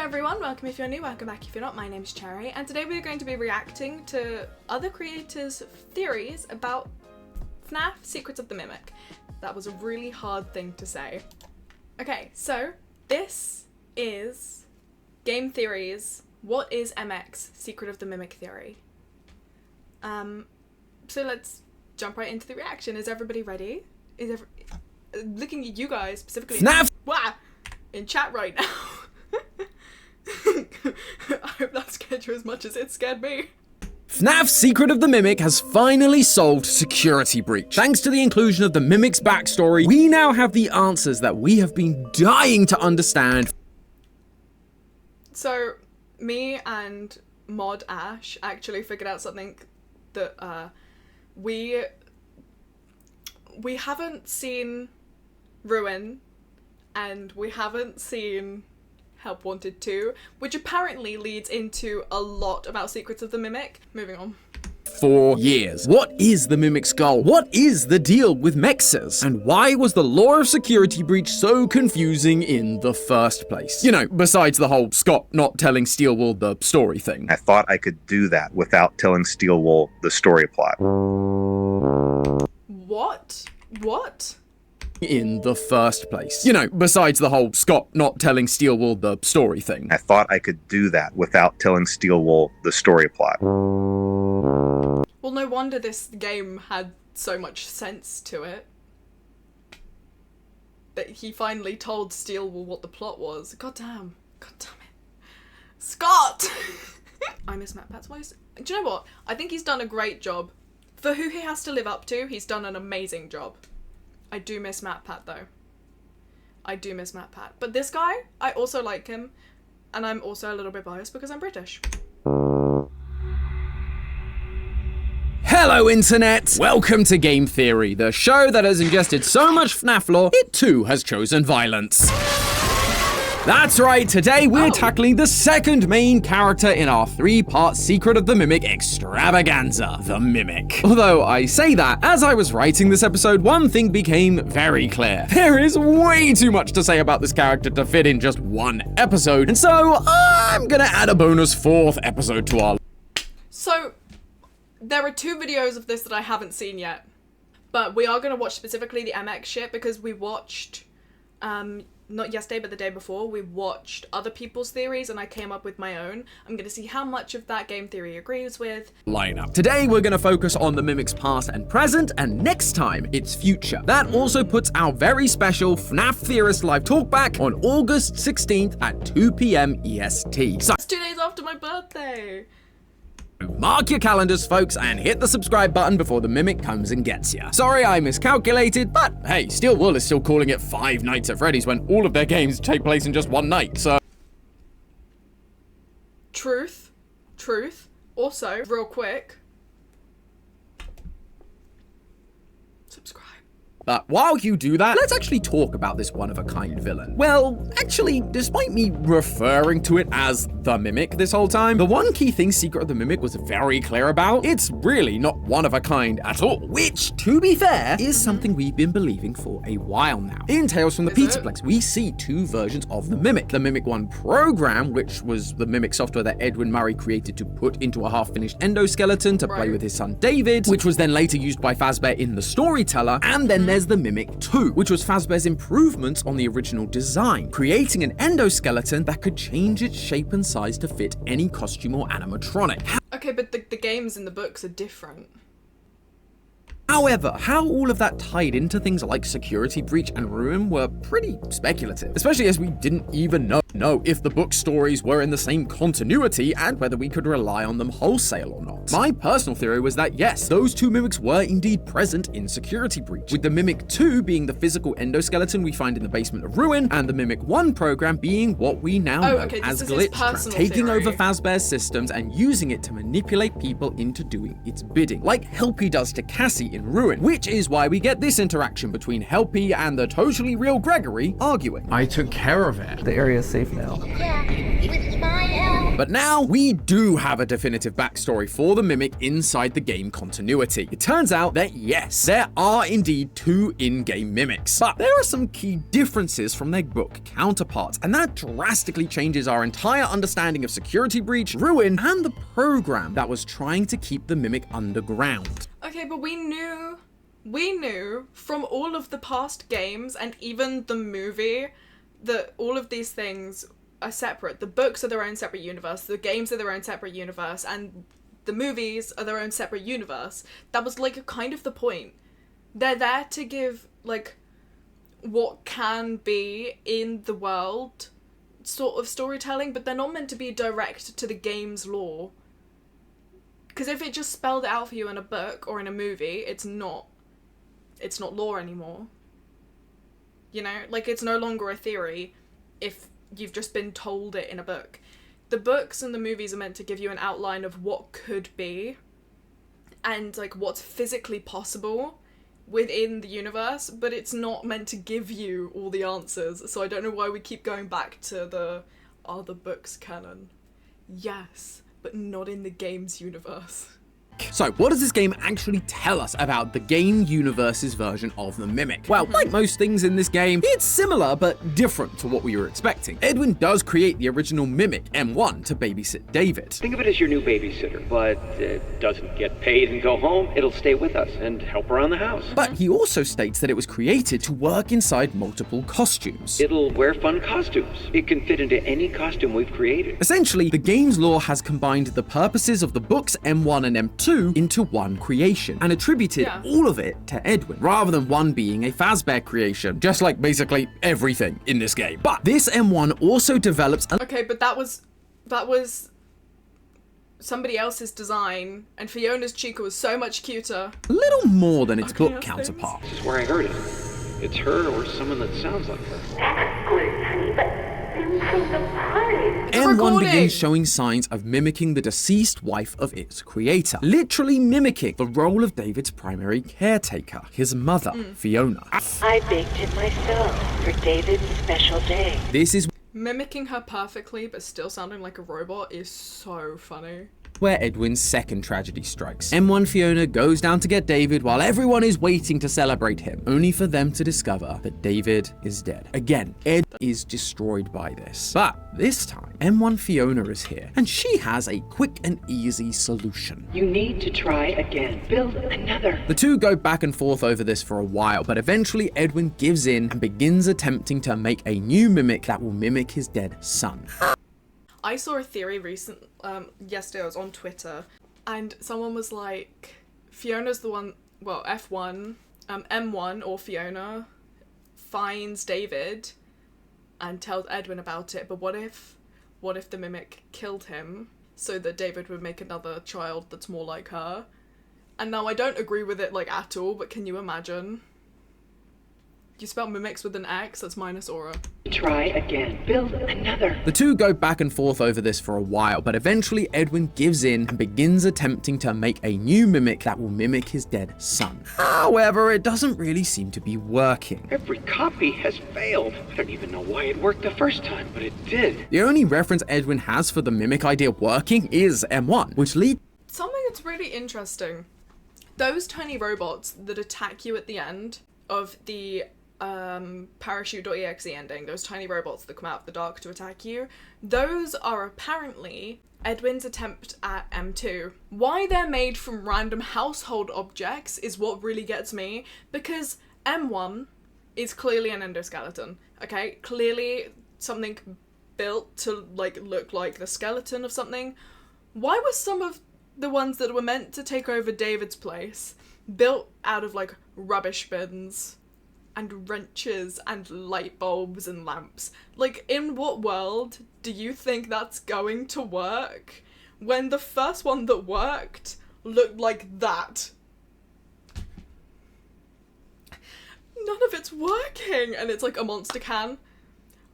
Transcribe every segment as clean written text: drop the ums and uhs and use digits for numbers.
everyone, welcome if you're new, welcome back if you're not. My name's Cherry, and today we're going to be reacting to other creators' theories about FNAF Secrets of the Mimic. That was a really hard thing to say. Okay, so this is Game Theories. What is MX Secret of the Mimic theory? So let's jump right into the reaction. Is everybody ready? Looking at you guys specifically. FNAF! Wow! In chat right now. I hope that scared you as much as it scared me. FNAF Secret of the Mimic has finally solved security breach. Thanks to the inclusion of the Mimic's backstory, we now have the answers that we have been dying to understand. So, me and Mod Ash actually figured out something that we haven't seen Ruin, and we haven't seen Help Wanted 2, which apparently leads into a lot about Secrets of the Mimic. Moving on. 4 years. What is the Mimic's goal? What is the deal with MXES? And why was the law of security breach so confusing in the first place? You know, besides the whole Scott not telling Steelwool the story thing. I thought I could do that without telling Steelwool the story plot. What? What? In the first place. You know, besides the whole Scott not telling Steelwool the story thing. I thought I could do that without telling Steelwool the story plot. Well, no wonder this game had so much sense to it. That he finally told Steelwool what the plot was. God damn. God damn it. Scott! I miss Matt Pat's voice. Do you know what? I think he's done a great job. For who he has to live up to, he's done an amazing job. I do miss Matt Pat though. I do miss Matt Pat. But this guy, I also like him. And I'm also a little bit biased because I'm British. Hello Internet! Welcome to Game Theory, the show that has ingested so much FNAF lore, it too has chosen violence. That's right, today we're tackling the second main character in our 3-part Secret of the Mimic extravaganza, the Mimic. Although I say that, as I was writing this episode, one thing became very clear. There is way too much to say about this character to fit in just one episode, and so I'm gonna add a bonus 4th episode to our... So, there are 2 videos of this that I haven't seen yet, but we are gonna watch specifically the MX shit because we watched, not yesterday, but the day before, we watched other people's theories and I came up with my own. I'm gonna see how much of that game theory agrees with. Lineup. Today we're gonna focus on the Mimic's past and present, and next time, its future. That also puts our very special FNAF Theorist live talkback on August 16th at 2 PM EST. So It's 2 days after my birthday. mark your calendars, folks, and hit the subscribe button before the Mimic comes and gets ya. Sorry I miscalculated, but hey, Steelwool is still calling it 5 Nights at Freddy's when all of their games take place in just one night, so... Truth. Truth. Also, real quick, subscribe. But while you do that, let's actually talk about this one-of-a-kind villain. Well, actually, despite me referring to it as the Mimic this whole time, the one key thing Secret of the Mimic was very clear about, it's really not one-of-a-kind at all. Which, to be fair, is something we've been believing for a while now. In Tales from the Plex, we see 2 versions of the Mimic. The Mimic 1 program, which was the Mimic software that Edwin Murray created to put into a half-finished endoskeleton to play with his son David, which was then later used by Fazbear in The Storyteller, and then there's the Mimic 2, which was Fazbear's improvements on the original design, creating an endoskeleton that could change its shape and size to fit any costume or animatronic. Okay, but the games in the books are different. However, how all of that tied into things like security breach and ruin were pretty speculative, especially as we didn't even know if the book stories were in the same continuity and whether we could rely on them wholesale or not. My personal theory was that yes, those 2 mimics were indeed present in security breach, with the Mimic 2 being the physical endoskeleton we find in the basement of Ruin, and the Mimic 1 program being what we now know as Glitchtrap, taking over Fazbear's systems and using it to manipulate people into doing its bidding, like Helpy does to Cassie in Ruin, which is why we get this interaction between Helpy and the totally real Gregory arguing. I took care of it. The area is safe now. Yeah, with my help. But now, we do have a definitive backstory for the Mimic inside the game continuity. It turns out that yes, there are indeed 2 in-game mimics, but there are some key differences from their book counterparts, and that drastically changes our entire understanding of Security Breach, Ruin, and the program that was trying to keep the Mimic underground. Okay, but we knew from all of the past games and even the movie that all of these things are separate. The books are their own separate universe, the games are their own separate universe, and the movies are their own separate universe. That was like kind of the point. They're there to give like what can be in the world sort of storytelling, but they're not meant to be direct to the game's lore. Because if it just spelled it out for you in a book or in a movie, it's not lore anymore. You know, like it's no longer a theory if you've just been told it in a book. The books and the movies are meant to give you an outline of what could be and like what's physically possible within the universe, but it's not meant to give you all the answers. So I don't know why we keep going back to the books canon. Yes, but not in the game's universe. So, what does this game actually tell us about the game universe's version of the Mimic? Well, like most things in this game, it's similar but different to what we were expecting. Edwin does create the original Mimic, M1, to babysit David. Think of it as your new babysitter, but it doesn't get paid and go home. It'll stay with us and help around the house. But he also states that it was created to work inside multiple costumes. It'll wear fun costumes. It can fit into any costume we've created. Essentially, the game's lore has combined the purposes of the books M1 and M2 into one creation and attributed all of it to Edwin, rather than one being a Fazbear creation, just like basically everything in this game. But this M1 also develops Okay, but that was somebody else's design, and Fiona's Chica was so much cuter. a little more than its book Aftons. counterpart. This is where I heard it. It's her or someone that sounds like her. That's good, honey, but then the party. M1 recording. begins showing signs of mimicking the deceased wife of its creator, literally mimicking the role of David's primary caretaker, his mother, Fiona. I baked it myself for David's special day. This is Mimicking her perfectly but still sounding like a robot is so funny. where Edwin's second tragedy strikes. M1 Fiona goes down to get David while everyone is waiting to celebrate him, only for them to discover that David is dead. Again, Ed is destroyed by this. But this time, M1 Fiona is here, and she has a quick and easy solution. You need to try again. Build another. The two go back and forth over this for a while, but eventually Edwin gives in and begins attempting to make a new mimic that will mimic his dead son. I saw a theory yesterday. I was on Twitter, and someone was like, Fiona's the one, well, F1, M1 or Fiona finds David and tells Edwin about it, but what if the mimic killed him so that David would make another child that's more like her? And now I don't agree with it, like, at all, but can you imagine? You spell mimics with an X, that's minus aura. Try again. Build another. The two go back and forth over this for a while, but eventually Edwin gives in and begins attempting to make a new mimic that will mimic his dead son. However, it doesn't really seem to be working. Every copy has failed. I don't even know why it worked the first time, but it did. The only reference Edwin has for the mimic idea working is M1, which leads Something that's really interesting. Those tiny robots that attack you at the end of the parachute.exe ending, those tiny robots that come out of the dark to attack you, those are apparently Edwin's attempt at M2. Why they're made from random household objects is what really gets me, because M1 is clearly an endoskeleton, okay? Clearly something built to like look like the skeleton of something. Why were some of the ones that were meant to take over David's place built out of like rubbish bins and wrenches and light bulbs and lamps? Like, in what world do you think that's going to work when the first one that worked looked like that? None of it's working, and it's like a monster can.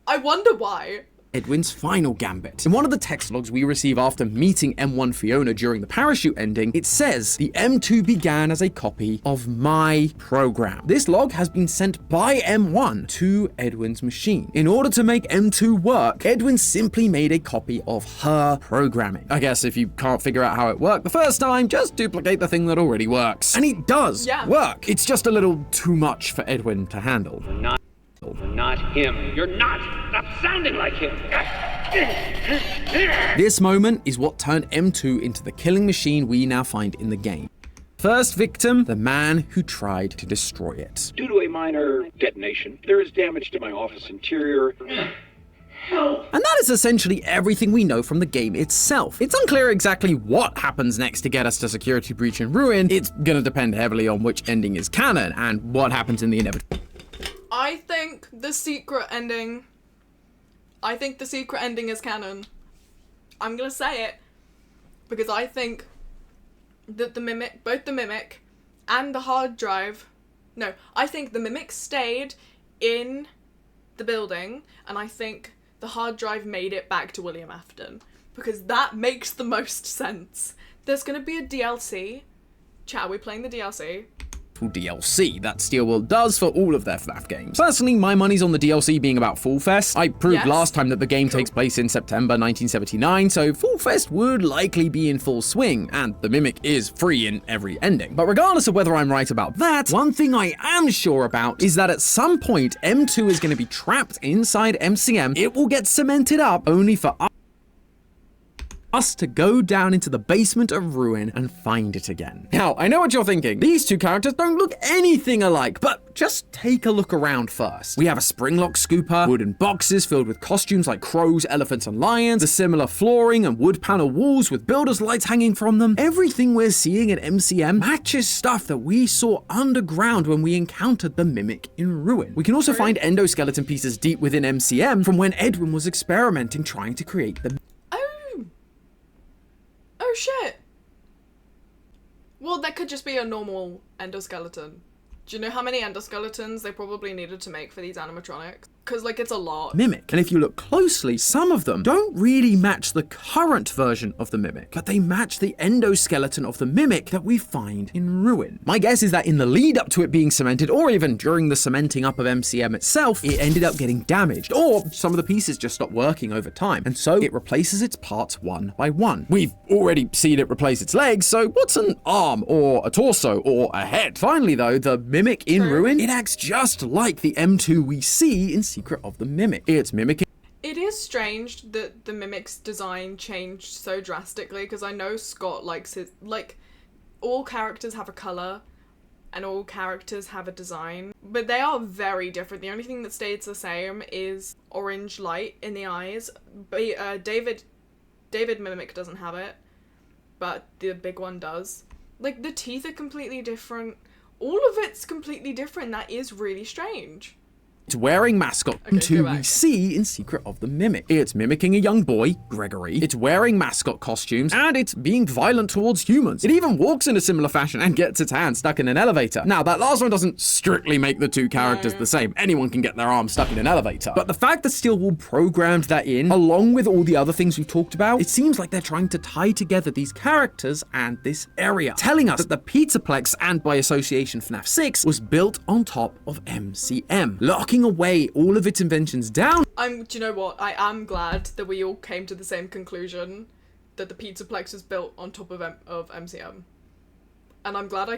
I wonder why. Edwin's final gambit. In one of the text logs we receive after meeting M1 Fiona during the parachute ending, it says, the M2 began as a copy of my program. This log has been sent by M1 to Edwin's machine. In order to make M2 work, Edwin simply made a copy of her programming. I guess if you can't figure out how it worked the first time, just duplicate the thing that already works. And it does work. It's just a little too much for Edwin to handle. Not him. You're not. Stop sounding like him. This moment is what turned M2 into the killing machine we now find in the game. First victim, the man who tried to destroy it. Due to a minor detonation, there is damage to my office interior. Help. And that is essentially everything we know from the game itself. It's unclear exactly what happens next to get us to security breach and ruin. It's gonna depend heavily on which ending is canon and what happens in the inevitable. I think the secret ending is canon. I'm gonna say it because I think that both the Mimic and the hard drive, I think the Mimic stayed in the building and I think the hard drive made it back to William Afton because that makes the most sense. There's gonna be a DLC. Chat, are we playing the DLC? DLC that Steelworld does for all of their FNAF games. Personally, my money's on the DLC being about Fall Fest. I proved last time that the game takes place in September 1979, so Fall Fest would likely be in full swing, and the Mimic is free in every ending. But regardless of whether I'm right about that, one thing I am sure about is that at some point, M2 is going to be trapped inside MCM. It will get cemented up only for us to go down into the basement of ruin and find it again. Now, I know what you're thinking. These two characters don't look anything alike, but just take a look around first. We have a springlock scooper, wooden boxes filled with costumes like crows, elephants, and lions, the similar flooring and wood panel walls with builders' lights hanging from them. Everything we're seeing at MCM matches stuff that we saw underground when we encountered the Mimic in ruin. We can also find endoskeleton pieces deep within MCM from when Edwin was experimenting trying to create the Oh shit! Well, that could just be a normal endoskeleton. Do you know how many endoskeletons they probably needed to make for these animatronics? Because, like, it's a lot. Mimic. And if you look closely, some of them don't really match the current version of the Mimic, but they match the endoskeleton of the Mimic that we find in ruin. My guess is that in the lead up to it being cemented, or even during the cementing up of MCM itself, it ended up getting damaged, or some of the pieces just stopped working over time, and so it replaces its parts one by one. We've already seen it replace its legs, so what's an arm, or a torso, or a head? Finally though, the Mimic in ruin, it acts just like the M2 we see in Secret of the Mimic. It's mimicking. It is strange that the Mimic's design changed so drastically, because I know Scott likes his, like, all characters have a colour and all characters have a design, but they are very different. The only thing that stays the same is orange light in the eyes. But David Mimic doesn't have it, but the big one does. Like, the teeth are completely different. All of it's completely different. That is really strange. It's wearing mascot M2 we see in Secret of the Mimic. It's mimicking a young boy, Gregory. It's wearing mascot costumes, and it's being violent towards humans. It even walks in a similar fashion and gets its hand stuck in an elevator. Now, that last one doesn't strictly make the two characters the same. Anyone can get their arm stuck in an elevator. But the fact that Steelworld programmed that in, along with all the other things we've talked about, it seems like they're trying to tie together these characters and this area, telling us that the Pizza Plex, and by association FNAF 6, was built on top of MCM, locking away all of its inventions down. Do you know what? I am glad that we all came to the same conclusion that the Pizza Plex was built on top of MCM. And I'm glad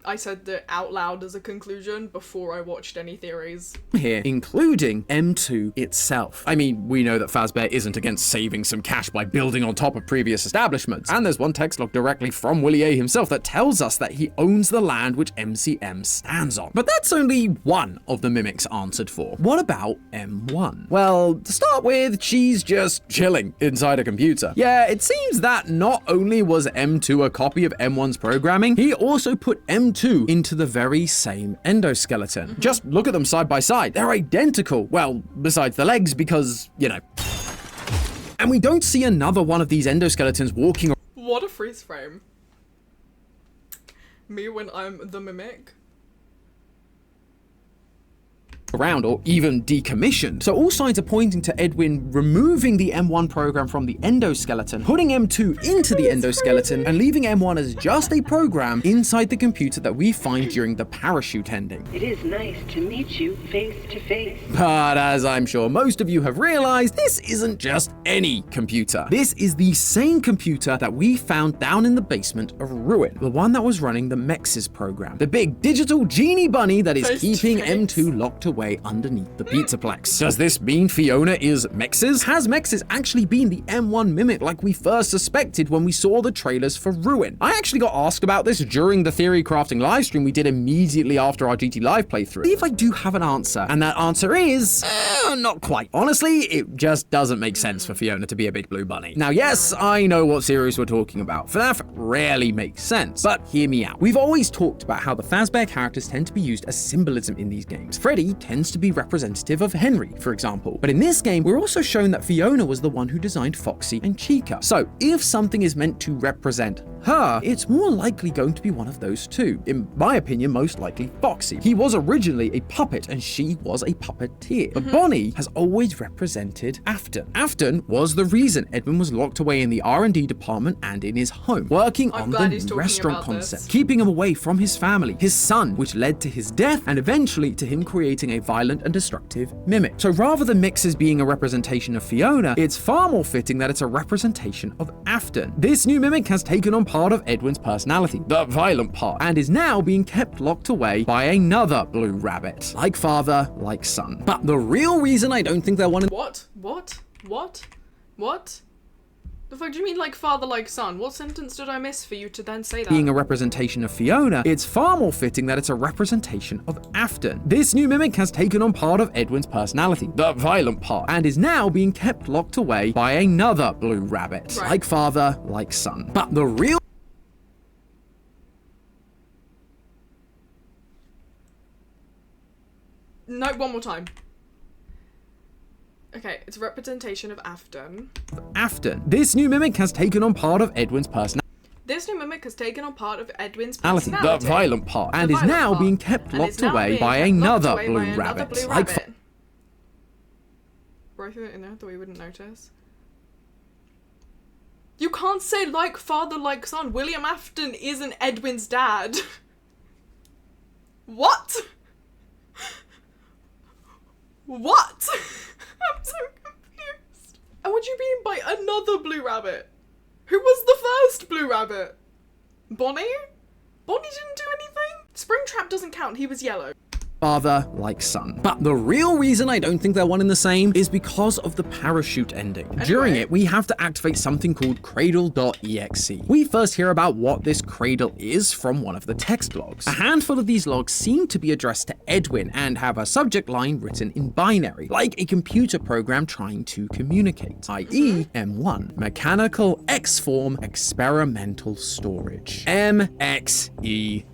I said that out loud as a conclusion before I watched any theories. Here, including M2 itself. I mean, we know that Fazbear isn't against saving some cash by building on top of previous establishments, and there's one text log directly from Willie A himself that tells us that he owns the land which MCM stands on. But that's only one of the Mimics answered for. What about M1? Well, to start with, she's just chilling inside a computer. Yeah, it seems that not only was M2 a copy of M1's programming, he also put M2 into the very same endoskeleton. Just look at them side by side. They're identical. Well, besides the legs, because, you know. And we don't see another one of these endoskeletons walking around. What a freeze frame. Me when I'm the Mimic. around or even decommissioned. So all signs are pointing to Edwin removing the M1 program from the endoskeleton, putting M2 into the endoskeleton, and leaving M1 as just a program inside the computer that we find during the parachute ending. It is nice to meet you face to face. But as I'm sure most of you have realized, this isn't just any computer. This is the same computer that we found down in the basement of Ruin, the one that was running the MXES program, the big digital genie bunny that is keeping M2 locked away underneath the Pizzaplex. Does this mean Fiona is MXES? Has MXES actually been the M1 mimic like we first suspected when we saw the trailers for Ruin? I actually got asked about this during the theory crafting livestream we did immediately after our GT Live playthrough. See if I do have an answer, and that answer is not quite. Honestly, it just doesn't make sense for Fiona to be a big blue bunny. Now, yes, I know what series we're talking about. FNAF rarely makes sense, but hear me out. We've always talked about how the Fazbear characters tend to be used as symbolism in these games. Freddy tends to be representative of Henry, for example. But in this game, we're also shown that Fiona was the one who designed Foxy and Chica. So if something is meant to represent her, it's more likely going to be one of those two. In my opinion, most likely Foxy. He was originally a puppet and she was a puppeteer. But Bonnie has always represented Afton. Afton was the reason Edwin was locked away in the R&D department and in his home, working on the new restaurant concept, keeping him away from his family, his son, which led to his death and eventually to him creating a violent and destructive mimic. So rather than MXES being a representation of Fiona, it's far more fitting that it's a representation of Afton. This new mimic has taken on part of Edwin's personality, the violent part, and is now being kept locked away by another blue rabbit. Like father, like son. But the real reason I don't think they're one in— What? The fuck do you mean like father, like son? What sentence did I miss for you to then say that? being a representation of Fiona, it's far more fitting that it's a representation of Afton. This new mimic has taken on part of Edwin's personality, the violent part, and is now being kept locked away by another blue rabbit. Right. Like father, like son. But the real— No, one more time. Okay, it's a representation of Afton. Afton. This new mimic has taken on part of Edwin's personality. This new mimic has taken on part of Edwin's The personality. violent part, and is now being kept locked away by another blue rabbit. Like Bro, I threw it in there, I thought we wouldn't notice. You can't say like father, like son. William Afton isn't Edwin's dad. What? What? I'm so confused. And what do you mean by another blue rabbit? Who was the first blue rabbit? Bonnie? Bonnie didn't do anything? Springtrap doesn't count, he was yellow. father, like son. But the real reason I don't think they're one and the same is because of the parachute ending. During it, we have to activate something called Cradle.exe. We first hear about what this Cradle is from one of the text logs. A handful of these logs seem to be addressed to Edwin and have a subject line written in binary, like a computer program trying to communicate, i.e. M1, Mechanical X-Form Experimental Storage, MXES.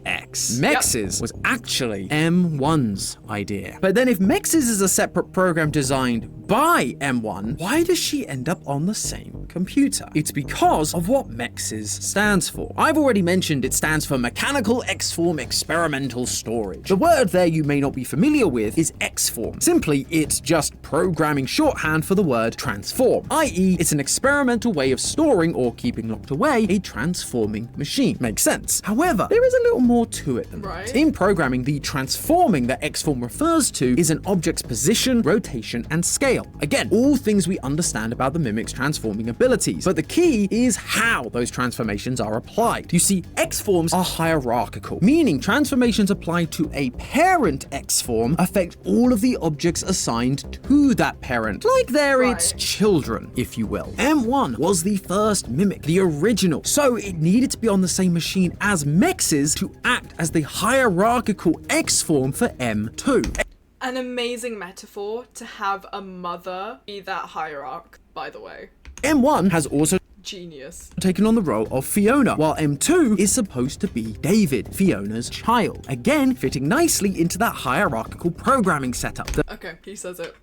MXES was actually M1's idea. But then if MXES is a separate program designed by M1, why does she end up on the same computer? It's because of what MXES stands for. I've already mentioned it stands for Mechanical X-Form Experimental Storage. The word there you may not be familiar with is X-Form. Simply, it's just programming shorthand for the word transform, i.e. it's an experimental way of storing or keeping locked away a transforming machine. Makes sense. However, there is a little more to it than that. In programming, the transforming that X-Form refers to is an object's position, rotation, and scale. Again, all things we understand about the Mimic's transforming abilities, but the key is how those transformations are applied. You see, X-Forms are hierarchical, meaning transformations applied to a parent X-Form affect all of the objects assigned to that parent, like they're its children, if you will. M1 was the first Mimic, the original, so it needed to be on the same machine as MXES to act as the hierarchical X-Form for M2. An amazing metaphor to have a mother be that hierarch, by the way. M1 has also Genius. taken on the role of Fiona, while M2 is supposed to be David, Fiona's child. Again, fitting nicely into that hierarchical programming setup. Okay, he says it.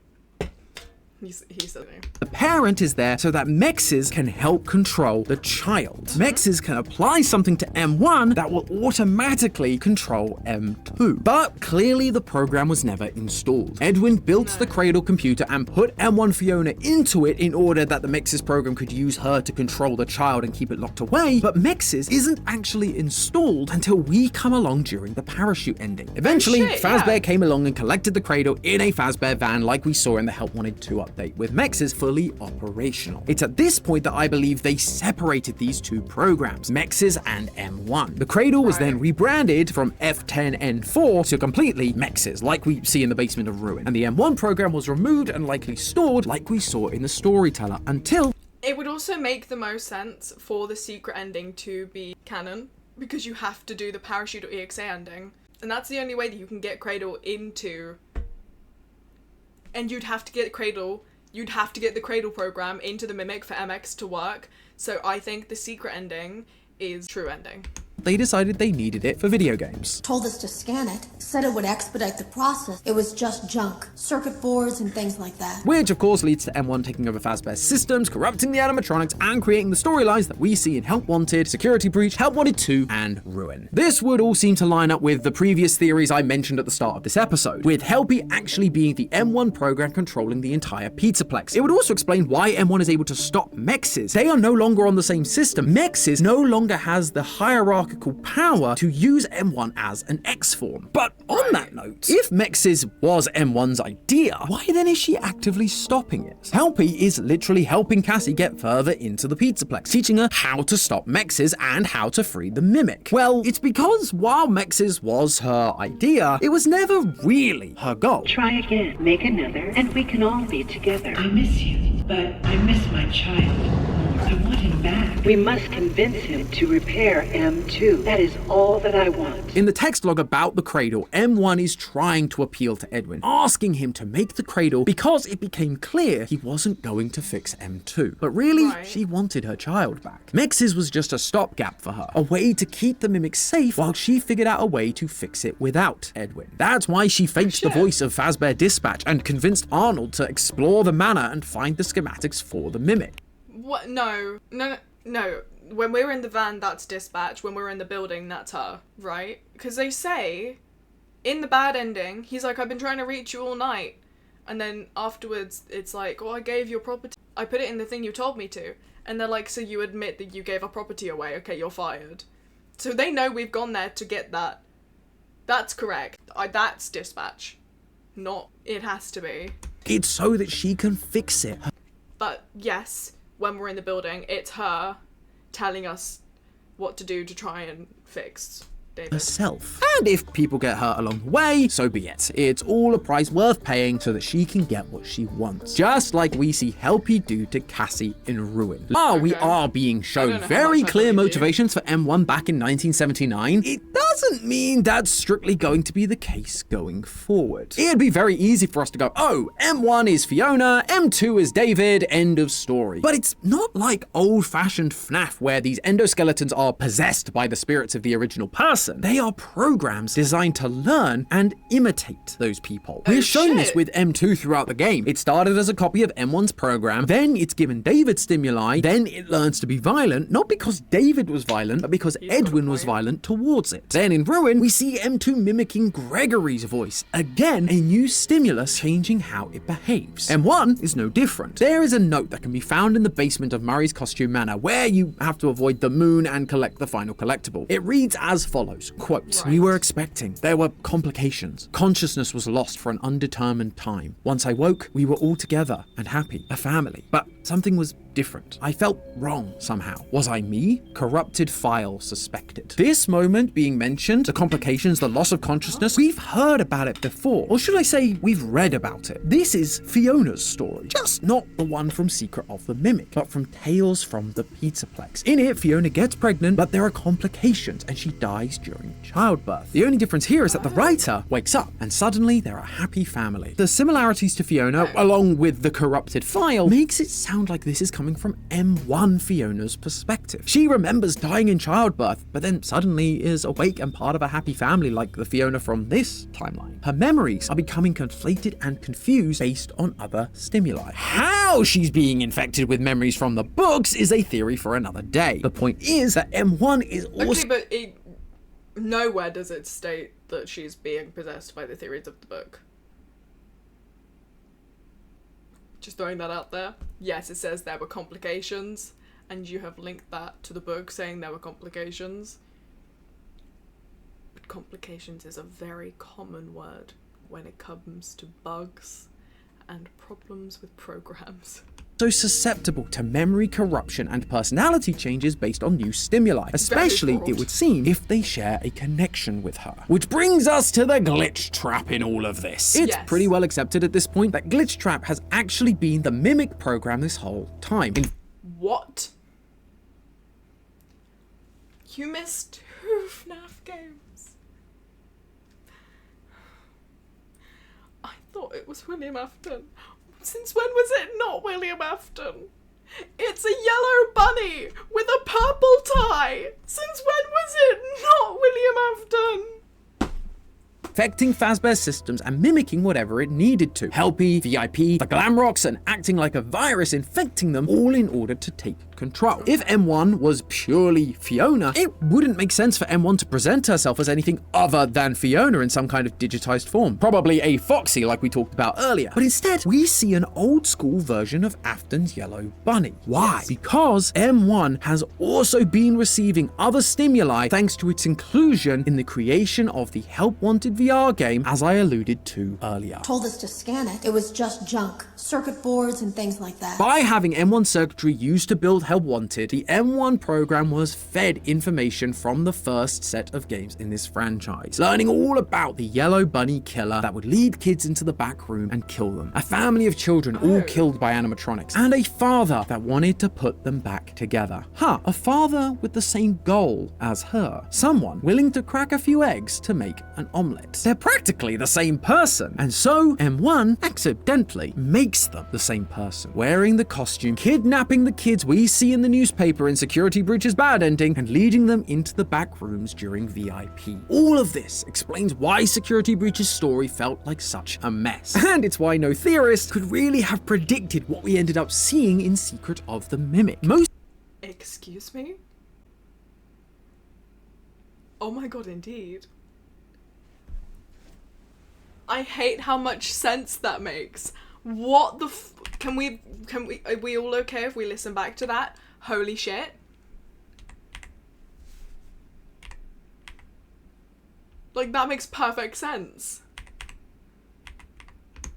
He said it. The parent is there so that MXES can help control the child. MXES can apply something to M1 that will automatically control M2. But clearly the program was never installed. Edwin built the Cradle computer and put M1 Fiona into it in order that the MXES program could use her to control the child and keep it locked away, but MXES isn't actually installed until we come along during the parachute ending. Eventually, Fazbear came along and collected the Cradle in a Fazbear van like we saw in the Help Wanted 2 update, with MXES fully operational. It's at this point that I believe they separated these two programs, MXES and M1. The Cradle was then rebranded from F10N4 to completely MXES, like we see in the basement of Ruin, and the M1 program was removed and likely stored like we saw in the Storyteller until... It would also make the most sense for the secret ending to be canon, because you have to do the parachute or EXA ending, and that's the only way that you can get Cradle into... And you'd have to get the Cradle program into the Mimic for MX to work, so I think the secret ending is true ending. They decided they needed it for video games. Told us to scan it, said it would expedite the process. It was just junk, circuit boards and things like that. Which of course leads to M1 taking over Fazbear's systems, corrupting the animatronics, and creating the storylines that we see in Help Wanted, Security Breach, Help Wanted 2, and Ruin. This would all seem to line up with the previous theories I mentioned at the start of this episode, with Helpy actually being the M1 program controlling the entire Pizzaplex. It would also explain why M1 is able to stop MXES. They are no longer on the same system. MXES no longer has the hierarchical power to use M1 as an X form. But on that note, if MXES was M1's idea, why then is she actively stopping it? Helpy is literally helping Cassie get further into the Pizzaplex, teaching her how to stop MXES and how to free the Mimic. Well, it's because while MXES was her idea, it was never really her goal. Try again, make another, and we can all be together. I miss you, but I miss my child. I want him back. We must convince him to repair M2. That is all that I want. In the text log about the Cradle, M1 is trying to appeal to Edwin, asking him to make the Cradle because it became clear he wasn't going to fix M2. But really, she wanted her child back. MXES was just a stopgap for her, a way to keep the Mimic safe while she figured out a way to fix it without Edwin. That's why she faked the voice of Fazbear Dispatch and convinced Arnold to explore the manor and find the schematics for the Mimic. What? No. When we were in the van, that's Dispatch. When we were in the building, that's her, right? Because they say, in the bad ending, he's like, I've been trying to reach you all night. And then afterwards, it's like, well, I gave your property. I put it in the thing you told me to. And they're like, so you admit that you gave our property away. Okay, you're fired. So they know we've gone there to get that. That's correct. That's Dispatch. Not, it has to be. It's so that she can fix it. But yes, when we're in the building, it's her telling us what to do to try and fix David herself. And if people get hurt along the way, so be it. It's all a price worth paying so that she can get what she wants. Just like we see Helpy do to Cassie in Ruin. While we are being shown very clear motivations for M1 back in 1979, it doesn't mean that's strictly going to be the case going forward. It'd be very easy for us to go, oh, M1 is Fiona, M2 is David, end of story. But it's not like old-fashioned FNAF where these endoskeletons are possessed by the spirits of the original person. They are programs designed to learn and imitate those people. We're shown this with M2 throughout the game. It started as a copy of M1's program, then it's given David stimuli, then it learns to be violent, not because David was violent, but because Edwin was violent towards it. Then in Ruin, we see M2 mimicking Gregory's voice. Again, a new stimulus changing how it behaves. M1 is no different. There is a note that can be found in the basement of Murray's Costume Manor where you have to avoid the moon and collect the final collectible. It reads as follows. Quote, we were expecting. There were complications. Consciousness was lost for an undetermined time. Once I woke, we were all together and happy, a family. But something was different. I felt wrong somehow. Was I me? Corrupted file suspected. This moment being mentioned, the complications, the loss of consciousness, we've heard about it before. Or should I say, we've read about it. This is Fiona's story. Just not the one from Secret of the Mimic, but from Tales from the Pizzaplex. In it, Fiona gets pregnant, but there are complications and she dies during childbirth. The only difference here is that the writer wakes up and suddenly they're a happy family. The similarities to Fiona, along with the corrupted file, makes it sound like this is coming from M1 Fiona's perspective. She remembers dying in childbirth, but then suddenly is awake and part of a happy family like the Fiona from this timeline. Her memories are becoming conflated and confused based on other stimuli. How she's being infected with memories from the books is a theory for another day. The point is that M1 is also... Okay, but nowhere does it state that she's being possessed by the theories of the book. Just throwing that out there. Yes, it says there were complications, and you have linked that to the book saying there were complications. But complications is a very common word when it comes to bugs and problems with programs. So susceptible to memory corruption and personality changes based on new stimuli, especially, it would seem, if they share a connection with her. Which brings us to the glitch trap in all of this. It's pretty well accepted at this point that glitch trap has actually been the Mimic program this whole time. What? You missed 2 FNAF games. I thought it was William Afton. Since when was it not William Afton? It's a yellow bunny with a purple tie. Since when was it not William Afton? Affecting Fazbear's systems and mimicking whatever it needed to. Helpy, VIP, the Glamrocks, and acting like a virus, infecting them all in order to take control. If M1 was purely Fiona, it wouldn't make sense for M1 to present herself as anything other than Fiona in some kind of digitized form. Probably a Foxy like we talked about earlier. But instead, we see an old school version of Afton's yellow bunny. Why? Because M1 has also been receiving other stimuli thanks to its inclusion in the creation of the Help Wanted VR game, as I alluded to earlier. Told us to scan it. It was just junk. Circuit boards and things like that. By having M1 circuitry used to build Help Wanted, the M1 program was fed information from the first set of games in this franchise, learning all about the yellow bunny killer that would lead kids into the back room and kill them. A family of children all killed by animatronics, and a father that wanted to put them back together. A father with the same goal as her. Someone willing to crack a few eggs to make an omelette. They're practically the same person, and so M1 accidentally makes them the same person, wearing the costume, kidnapping the kids we see in the newspaper in Security Breach's bad ending, and leading them into the back rooms during VIP. All of this explains why Security Breach's story felt like such a mess, and it's why no theorist could really have predicted what we ended up seeing in Secret of the Mimic. Excuse me? Oh my god, indeed. I hate how much sense that makes. What the are we all okay if we listen back to that? Holy shit. Like, that makes perfect sense.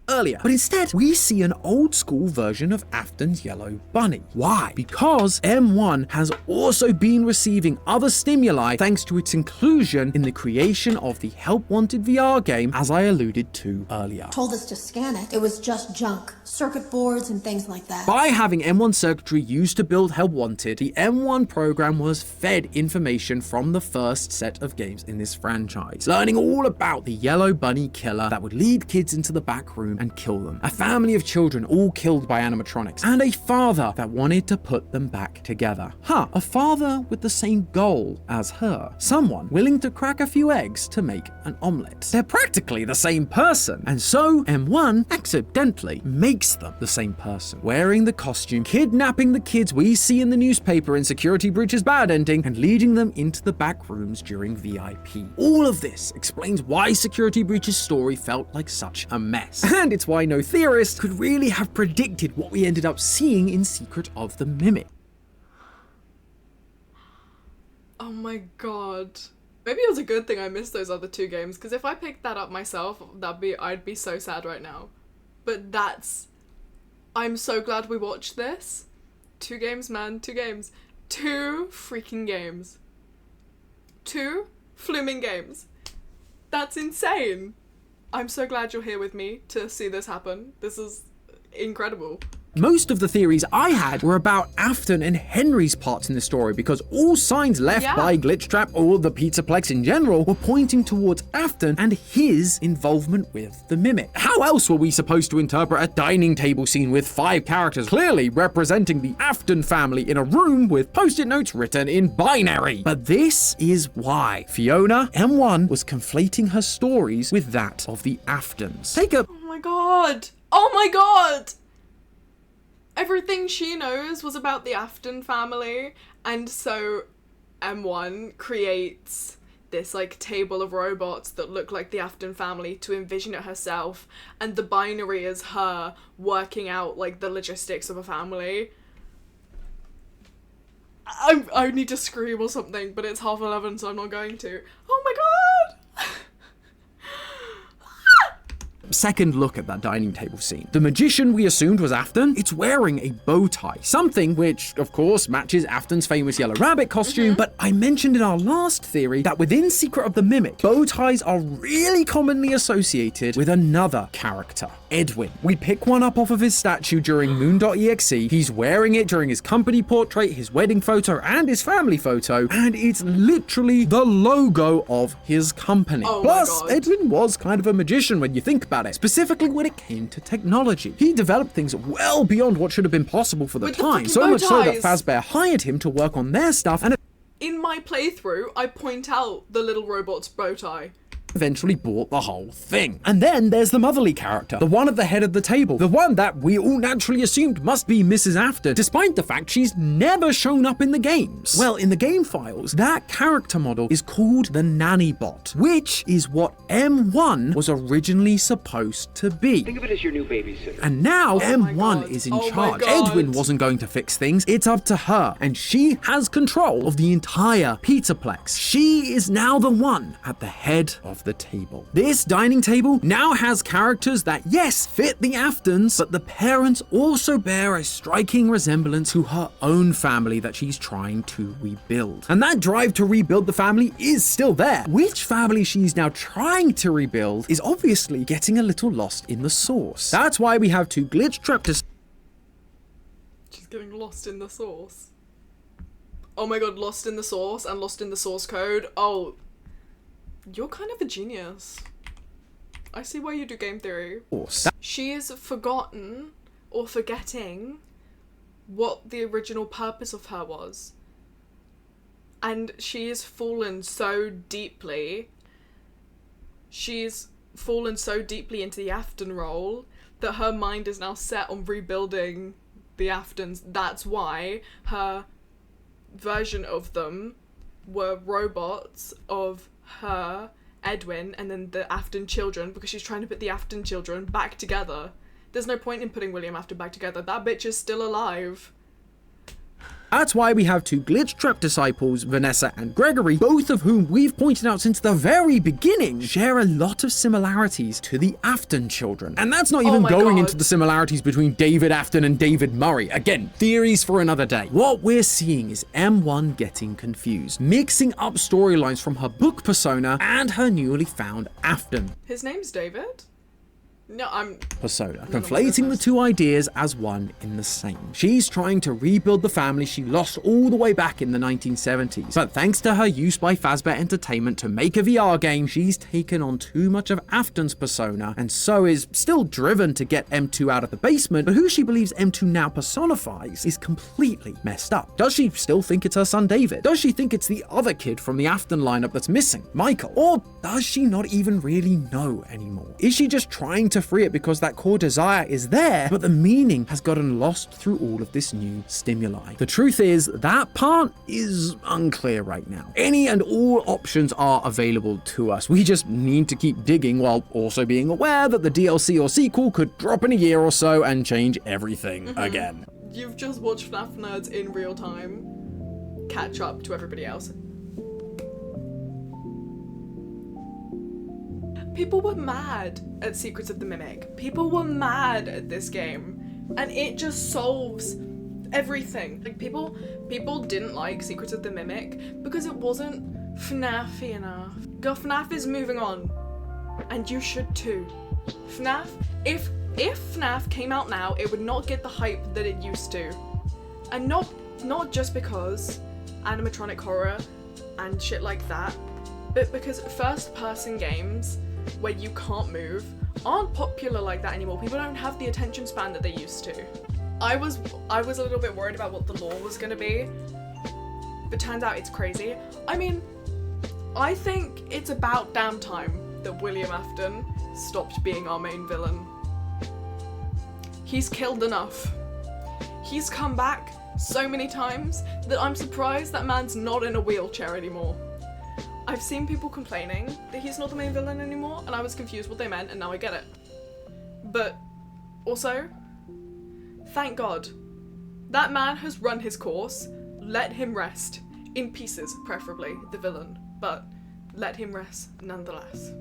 Earlier, but instead we see an old school version of Afton's yellow bunny. Why? Because M1 has also been receiving other stimuli thanks to its inclusion in the creation of the Help Wanted VR game, as I alluded to earlier. Told us to scan it. It was just junk. Circuit boards and things like that. By having M1 circuitry used to build Help Wanted, the M1 program was fed information from the first set of games in this franchise, learning all about the yellow bunny killer that would lead kids into the back room and kill them. A family of children all killed by animatronics, and a father that wanted to put them back together. A father with the same goal as her. Someone willing to crack a few eggs to make an omelette. They're practically the same person, and so M1 accidentally makes them the same person, wearing the costume, kidnapping the kids we see in the newspaper in Security Breach's bad ending, and leading them into the back rooms during VIP. All of this explains why Security Breach's story felt like such a mess, and it's why no theorist could really have predicted what we ended up seeing in Secret of the Mimic. Oh my god. Maybe it was a good thing I missed those other 2 games, because if I picked that up myself, I'd be so sad right now. But I'm so glad we watched this. 2 games, man, 2 games. 2 freaking games. 2 flooming games. That's insane. I'm so glad you're here with me to see this happen. This is incredible. Most of the theories I had were about Afton and Henry's parts in the story, because all signs left by Glitchtrap or the Plex in general were pointing towards Afton and his involvement with the Mimic. How else were we supposed to interpret a dining table scene with 5 characters clearly representing the Afton family in a room with post-it notes written in binary? But this is why Fiona, M1, was conflating her stories with that of the Aftons. Oh my god! Oh my god! Everything she knows was about the Afton family, and so M1 creates this like table of robots that look like the Afton family to envision it herself, and the binary is her working out like the logistics of a family. I need to scream or something, but it's 11:30, so I'm not going to. Oh my god! Second look at that dining table scene. The magician we assumed was Afton, it's wearing a bow tie, something which, of course, matches Afton's famous yellow rabbit costume, but I mentioned in our last theory that within Secret of the Mimic, bow ties are really commonly associated with another character, Edwin. We pick one up off of his statue during Moon.exe, he's wearing it during his company portrait, his wedding photo, and his family photo, and it's literally the logo of his company. Oh Plus, my God. Edwin was kind of a magician when you think about it, specifically when it came to technology. He developed things well beyond what should have been possible for the With the time, fucking so bow much so that ties. Fazbear hired him to work on their stuff and In my playthrough, I point out the little robot's bow tie. eventually bought the whole thing. And then there's the motherly character, the one at the head of the table, the one that we all naturally assumed must be Mrs. Afton, despite the fact she's never shown up in the games. Well, in the game files, that character model is called the Nanny Bot, which is what M1 was originally supposed to be. Think of it as your new babysitter. And now Oh my M1 God. is in Oh my charge. God. Edwin wasn't going to fix things, it's up to her, and she has control of the entire Plex. She is now the one at the head of the table. This dining table now has characters that, yes, fit the Aftons, but the parents also bear a striking resemblance to her own family that she's trying to rebuild. And that drive to rebuild the family is still there. Which family she's now trying to rebuild is obviously getting a little lost in the source. That's why we have two glitch-trapped She's getting lost in the source. Oh my god, lost in the source and lost in the source code. Oh, you're kind of a genius. I see why you do game theory. She is forgotten or forgetting what the original purpose of her was. And she has fallen so deeply. She's fallen so deeply into the Afton role that her mind is now set on rebuilding the Aftons. That's why her version of them were robots of her, Edwin, and then the Afton children, because she's trying to put the Afton children back together. There's no point in putting William Afton back together. That bitch is still alive. That's why we have two glitch-trapped disciples, Vanessa and Gregory, both of whom we've pointed out since the very beginning share a lot of similarities to the Afton children. And that's not even my going God. into the similarities between David Afton and David Murray. Again, theories for another day. What we're seeing is M1 getting confused, mixing up storylines from her book persona and her newly found Afton His name's David? No, I'm... persona, my conflating the business. two ideas as one in the same. She's trying to rebuild the family she lost all the way back in the 1970s. But thanks to her use by Fazbear Entertainment to make a VR game, she's taken on too much of Afton's persona, and so is still driven to get M2 out of the basement, but who she believes M2 now personifies is completely messed up. Does she still think it's her son David? Does she think it's the other kid from the Afton lineup that's missing, Michael? Or does she not even really know anymore? Is she just trying to free it because that core desire is there, but the meaning has gotten lost through all of this new stimuli? The truth is, that part is unclear right now. Any and all options are available to us. We just need to keep digging while also being aware that the DLC or sequel could drop in a year or so and change everything again. You've just watched FNAF Nerds in real time catch up to everybody else. People were mad at Secrets of the Mimic. People were mad at this game. And it just solves everything. Like, people didn't like Secrets of the Mimic because it wasn't FNAF-y enough. Girl, FNAF is moving on. And you should too. FNAF, if If FNAF came out now, it would not get the hype that it used to. And not just because animatronic horror and shit like that, but because first-person games where you can't move aren't popular like that anymore. People don't have the attention span that they used to. I was a little bit worried about what the lore was gonna be, but turns out it's crazy. I mean, I think it's about damn time that William Afton stopped being our main villain. He's killed enough. He's come back so many times that I'm surprised that man's not in a wheelchair anymore. I've seen people complaining that he's not the main villain anymore, and I was confused what they meant, and now I get it. But also, thank God. That man has run his course. Let him rest. In pieces, preferably, the villain. But let him rest nonetheless.